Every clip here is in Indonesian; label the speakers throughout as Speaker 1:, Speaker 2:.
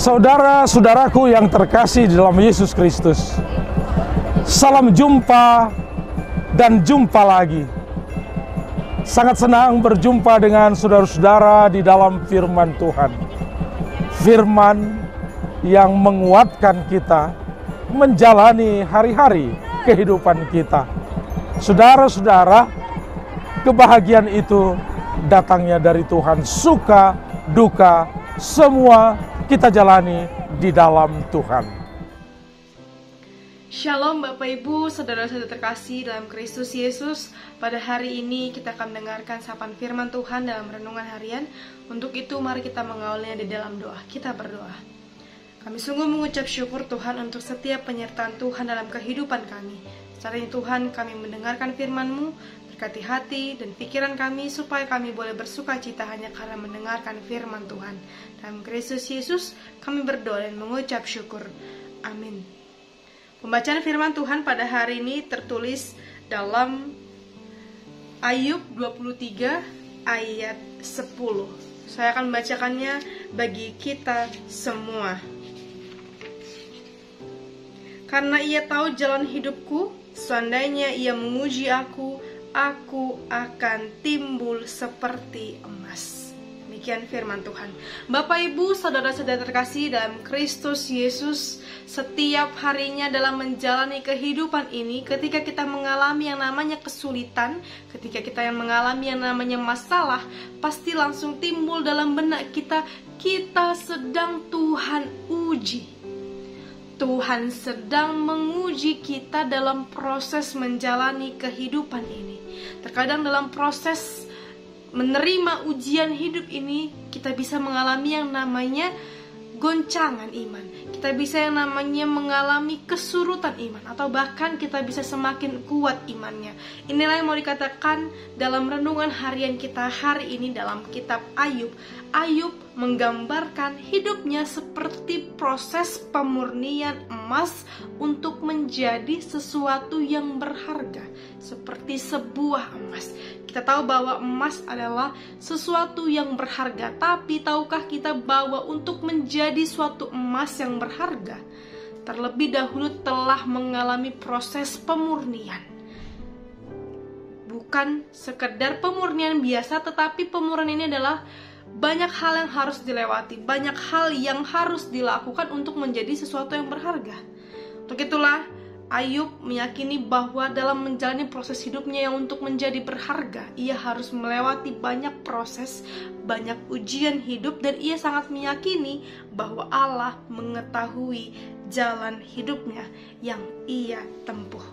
Speaker 1: Saudara-saudaraku yang terkasih di dalam Yesus Kristus, salam jumpa dan jumpa lagi. Sangat senang berjumpa dengan saudara-saudara di dalam firman Tuhan. Firman yang menguatkan kita menjalani hari-hari kehidupan kita. Saudara-saudara, kebahagiaan itu datangnya dari Tuhan. Suka, duka, semua kita jalani di dalam Tuhan.
Speaker 2: Shalom Bapak Ibu, saudara-saudara terkasih dalam Kristus Yesus. Pada hari ini kita akan mendengarkan sapaan firman Tuhan dalam renungan harian. Untuk itu mari kita mengawalinya di dalam doa. Kita berdoa. Kami sungguh mengucap syukur Tuhan untuk setiap penyertaan Tuhan dalam kehidupan kami. Secara ini Tuhan, kami mendengarkan firman-Mu, berkati hati dan pikiran kami supaya kami boleh bersuka cita hanya karena mendengarkan firman Tuhan. Dalam Kristus Yesus kami berdoa dan mengucap syukur. Amin. Pembacaan firman Tuhan pada hari ini tertulis dalam Ayub 23 ayat 10. Saya akan membacakannya bagi kita semua. Karena ia tahu jalan hidupku, seandainya ia menguji aku akan timbul seperti emas. Demikian firman Tuhan. Bapak Ibu, saudara-saudara terkasih dalam Kristus Yesus, setiap harinya dalam menjalani kehidupan ini, ketika kita mengalami yang namanya kesulitan, ketika kita yang mengalami yang namanya masalah, pasti langsung timbul dalam benak kita sedang Tuhan uji. Tuhan sedang menguji kita dalam proses menjalani kehidupan ini. Terkadang dalam proses menerima ujian hidup ini, kita bisa mengalami yang namanya goncangan iman. Kita bisa yang namanya mengalami kesurutan iman, atau bahkan kita bisa semakin kuat imannya. Inilah yang mau dikatakan dalam renungan harian kita hari ini dalam kitab Ayub. Ayub menggambarkan hidupnya seperti proses pemurnian emas untuk menjadi sesuatu yang berharga, seperti sebuah emas. Kita tahu bahwa emas adalah sesuatu yang berharga, tapi tahukah kita bahwa untuk menjadi suatu emas yang berharga, terlebih dahulu telah mengalami proses pemurnian. Bukan sekedar pemurnian biasa, tetapi pemurnian ini adalah banyak hal yang harus dilewati, banyak hal yang harus dilakukan untuk menjadi sesuatu yang berharga. Untuk itulah Ayub meyakini bahwa dalam menjalani proses hidupnya yang untuk menjadi berharga, ia harus melewati banyak proses, banyak ujian hidup, dan ia sangat meyakini bahwa Allah mengetahui jalan hidupnya yang ia tempuh.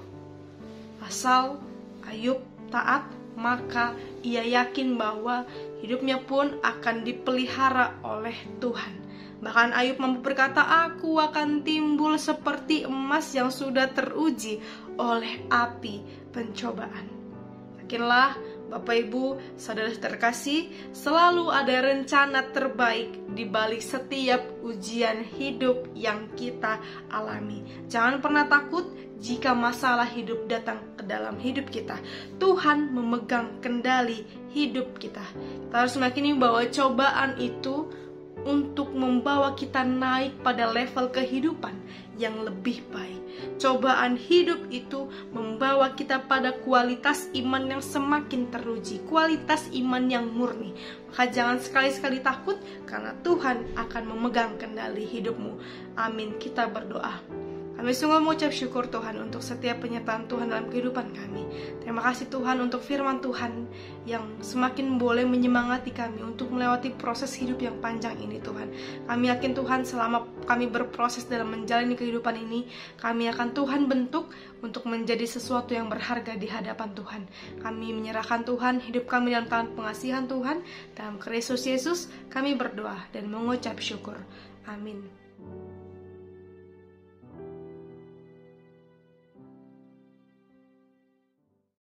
Speaker 2: Asal Ayub taat, maka ia yakin bahwa hidupnya pun akan dipelihara oleh Tuhan. Bahkan Ayub mampu berkata, aku akan timbul seperti emas yang sudah teruji oleh api pencobaan. Yakinlah Bapak Ibu, saudara terkasih, selalu ada rencana terbaik di balik setiap ujian hidup yang kita alami. Jangan pernah takut jika masalah hidup datang ke dalam hidup kita. Tuhan memegang kendali hidup kita. Kita harus meyakini bahwa cobaan itu untuk membawa kita naik pada level kehidupan yang lebih baik. Cobaan hidup itu membawa kita pada kualitas iman yang semakin teruji, kualitas iman yang murni. Maka jangan sekali-sekali takut, karena Tuhan akan memegang kendali hidupmu. Amin. Kita berdoa. Kami sungguh mengucap syukur Tuhan untuk setiap penyertaan Tuhan dalam kehidupan kami. Terima kasih Tuhan untuk firman Tuhan yang semakin boleh menyemangati kami untuk melewati proses hidup yang panjang ini Tuhan. Kami yakin Tuhan selama kami berproses dalam menjalani kehidupan ini, kami akan Tuhan bentuk untuk menjadi sesuatu yang berharga di hadapan Tuhan. Kami menyerahkan Tuhan hidup kami dalam tangan pengasihan Tuhan. Dalam Kristus Yesus kami berdoa dan mengucap syukur. Amin.